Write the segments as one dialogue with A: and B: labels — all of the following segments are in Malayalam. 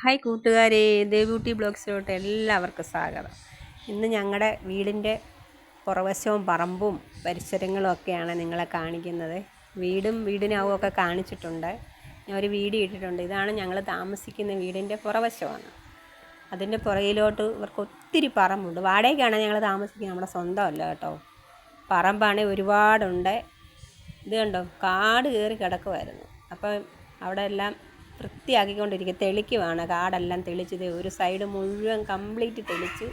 A: ഹായ് കൂട്ടുകാരെ, ബ്യൂട്ടി ബ്ലോഗ്സിലോട്ട് എല്ലാവർക്കും സ്വാഗതം. ഇന്ന് ഞങ്ങളുടെ വീടിൻ്റെ പുറവശവും പറമ്പും പരിസരങ്ങളും ഒക്കെയാണ് നിങ്ങളെ കാണിക്കുന്നത്. വീടിനകവും ഒക്കെ കാണിച്ചിട്ടുണ്ട്. ഞാൻ ഒരു വീഡിയോ ഇട്ടിട്ടുണ്ട്. ഇതാണ് ഞങ്ങൾ താമസിക്കുന്ന വീടിൻ്റെ പുറവശമാണ്. അതിൻ്റെ പുറകിലോട്ട് ഇവർക്ക് ഒത്തിരി പറമ്പുണ്ട്. വാടകയ്ക്കാണ് ഞങ്ങൾ താമസിക്കുന്നത്, നമ്മുടെ സ്വന്തമല്ല കേട്ടോ. പറമ്പാണെങ്കിൽ ഒരുപാടുണ്ട്. ഇത് കണ്ടോ, കാട് കയറി കിടക്കുമായിരുന്നു. അപ്പം അവിടെ എല്ലാം വൃത്തിയാക്കിക്കൊണ്ടിരിക്കുക, തെളിക്കുവാണ്. കാടെല്ലാം തെളിച്ചത്, ഒരു സൈഡ് മുഴുവൻ കംപ്ലീറ്റ് തെളിച്ച്.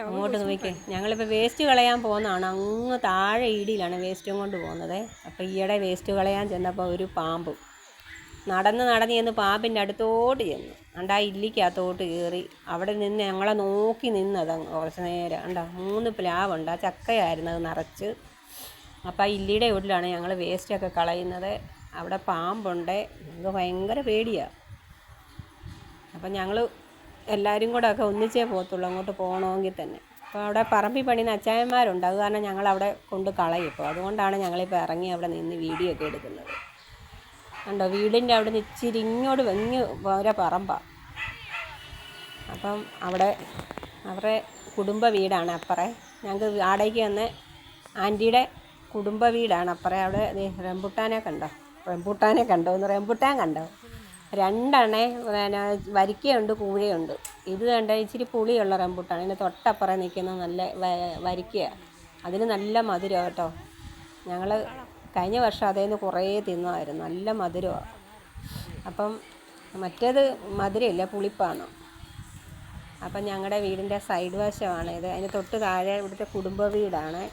A: അങ്ങോട്ട് നോക്കിക്കേ, ഞങ്ങളിപ്പോൾ വേസ്റ്റ് കളയാൻ പോകുന്നതാണ്. അങ്ങ് താഴെ ഇടിയിലാണ് വേസ്റ്റും കൊണ്ട് പോകുന്നത്. അപ്പോൾ ഈയിടെ വേസ്റ്റ് കളയാൻ ചെന്നപ്പോൾ ഒരു പാമ്പ് നടന്ന് ചെന്ന് പാമ്പിൻ്റെ അടുത്തോട്ട് ചെന്നു. ആ ഇല്ലിക്കകത്തോട്ട് കയറി അവിടെ നിന്ന് ഞങ്ങളെ നോക്കി നിന്നത് കുറച്ച് നേരം. 3 പ്ലാവുണ്ട്, ആ ചക്കയായിരുന്നു അത് നിറച്ച്. അപ്പോൾ ആ ഇല്ലിയുടെ ഉള്ളിലാണ് ഞങ്ങൾ വേസ്റ്റൊക്കെ കളയുന്നത്. അവിടെ പാമ്പുണ്ട്, ഞങ്ങൾക്ക് ഭയങ്കര പേടിയാണ്. അപ്പം ഞങ്ങൾ എല്ലാവരും കൂടെ ഒക്കെ ഒന്നിച്ചേ പോകത്തുള്ളൂ അങ്ങോട്ട് പോകണമെങ്കിൽ തന്നെ. അപ്പോൾ അവിടെ പറമ്പിൽ പണിയുന്ന അച്ചായന്മാരുണ്ട്, അത് കാരണം ഞങ്ങളവിടെ കൊണ്ട് കളയും. ഇപ്പോൾ അതുകൊണ്ടാണ് ഞങ്ങളിപ്പോൾ ഇറങ്ങി അവിടെ നിന്ന് വീഡിയോ ഒക്കെ എടുക്കുന്നത്. കണ്ടോ, വീടിൻ്റെ അവിടെ നിന്ന് ഇച്ചിരി ഇങ്ങോട്ട് ഓരോ പറമ്പാണ്. അപ്പം അവിടെ അവരുടെ കുടുംബ വീടാണ് അപ്പറേ. ഞങ്ങൾക്ക് വാടകയ്ക്ക് വന്ന ആൻറ്റിയുടെ കുടുംബ വീടാണ് അപ്പറേ. അവിടെ റംബുട്ടാൻ കണ്ടോ, റംബുട്ടാൻ കണ്ടോ, 2 വരിക്കയുണ്ട്, കൂഴയുണ്ട്. ഇത് കണ്ട ഇച്ചിരി പുളിയുള്ള റംബുട്ടാൻ. ഇതിന് തൊട്ടപ്പുറം നിൽക്കുന്ന നല്ല വരിക്കയാണ്. അതിന് നല്ല മധുരം കേട്ടോ. ഞങ്ങൾ കഴിഞ്ഞ വർഷം അതിൽ നിന്ന് കുറേ തിന്നുമായിരുന്നു, നല്ല മധുരമാണ്. അപ്പം മറ്റേത് മധുരമില്ല, പുളിപ്പാണ്. അപ്പം ഞങ്ങളുടെ വീടിൻ്റെ സൈഡ് വശമാണ് ഇത്. അതിന് തൊട്ട് താഴെ ഇവിടുത്തെ കുടുംബ വീടാണ്.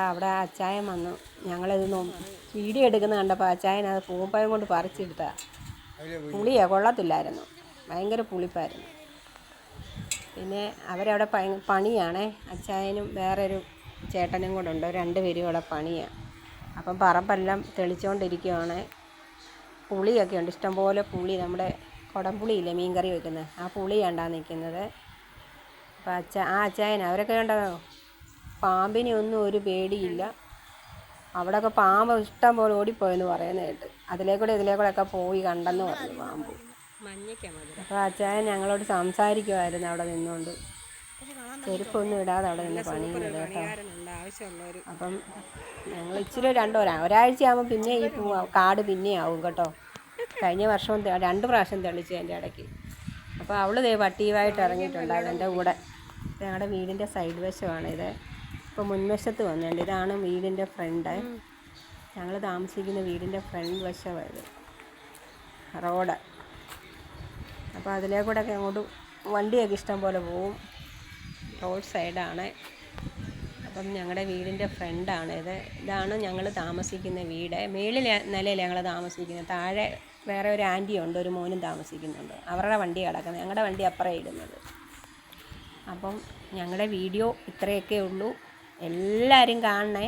A: അവിടെ അച്ചായൻ വന്നു. ഞങ്ങളിത് വീഡിയോ എടുക്കുന്നത് കണ്ടപ്പോൾ അച്ചായൻ അത് പൂപ്പയം കൊണ്ട് പറിച്ചെടുത്താൽ പുളിയാണ്, കൊള്ളത്തില്ലായിരുന്നു, ഭയങ്കര പുളിപ്പായിരുന്നു. പിന്നെ അവരവിടെ പണിയാണ്. അച്ചായനും വേറൊരു ചേട്ടനും കൂടെ ഉണ്ട്, 2 പേരും അവിടെ പണിയാണ്. അപ്പം പറമ്പെല്ലാം തെളിച്ചുകൊണ്ടിരിക്കുകയാണ്. പുളിയൊക്കെ ഉണ്ട്, ഇഷ്ടംപോലെ പുളി. നമ്മുടെ കുടംപുളിയില്ലേ മീൻ കറി വെക്കുന്നത്, ആ പുളിയാണ്ടാ നിൽക്കുന്നത്. അപ്പോൾ ആ അച്ചായൻ അവരൊക്കെ കണ്ടോ, പാമ്പിനെയൊന്നും ഒരു പേടിയില്ല. അവിടെയൊക്കെ പാമ്പ് ഇഷ്ടം പോലെ ഓടിപ്പോയെന്ന് പറയുന്നത് കേട്ട്. ഇതിലേക്കൂടെയൊക്കെ പോയി കണ്ടെന്ന് പറഞ്ഞു പാമ്പ്. അപ്പോൾ അച്ചായൻ ഞങ്ങളോട് സംസാരിക്കുമായിരുന്നു അവിടെ നിന്നുകൊണ്ട്. ചെരുപ്പൊന്നും ഇടാതെ അവിടെ നിന്ന് പണിയുന്നത് കേട്ടോ. അപ്പം ഞങ്ങൾ ഇച്ചിരി ഒരാഴ്ചയാകുമ്പോൾ പിന്നെ ഈ കാട് പിന്നെ ആവും കേട്ടോ. കഴിഞ്ഞ വർഷവും 2 പ്രാവശ്യം തെളിച്ചു എൻ്റെ ഇടയ്ക്ക്. അപ്പോൾ അവൾ പട്ടിയുമായിട്ട് ഇറങ്ങിയിട്ടുണ്ടായിരുന്നു എൻ്റെ കൂടെ. ഞങ്ങളുടെ വീടിൻ്റെ സൈഡ് വശമാണിത്. ഇപ്പോൾ മുൻവശത്ത് വന്നിട്ടുണ്ട്. ഇതാണ് വീടിൻ്റെ ഫ്രണ്ട്. ഞങ്ങൾ താമസിക്കുന്ന വീടിൻ്റെ ഫ്രണ്ട് വശമായത് റോഡ്. അപ്പോൾ അതിലേക്കൂടെയൊക്കെ അങ്ങോട്ട് വണ്ടിയൊക്കെ ഇഷ്ടം പോലെ പോവും. റോഡ് സൈഡാണ്. അപ്പം ഞങ്ങളുടെ വീടിൻ്റെ ഫ്രണ്ടാണിത്. ഇതാണ് ഞങ്ങൾ താമസിക്കുന്ന വീട്. മേളിൽ നിലയിൽ ഞങ്ങൾ താമസിക്കുന്നത്. താഴെ വേറെ ഒരു ആൻറ്റിയുണ്ട്, ഒരു മോനും താമസിക്കുന്നുണ്ട്. അവരുടെ വണ്ടി കിടക്കുന്നത്, ഞങ്ങളുടെ വണ്ടി അപ്പുറം ഇടുന്നത്. അപ്പം ഞങ്ങളുടെ വീഡിയോ ഇത്രയൊക്കെ ഉള്ളൂ. എല്ലാവരും കാണണേ.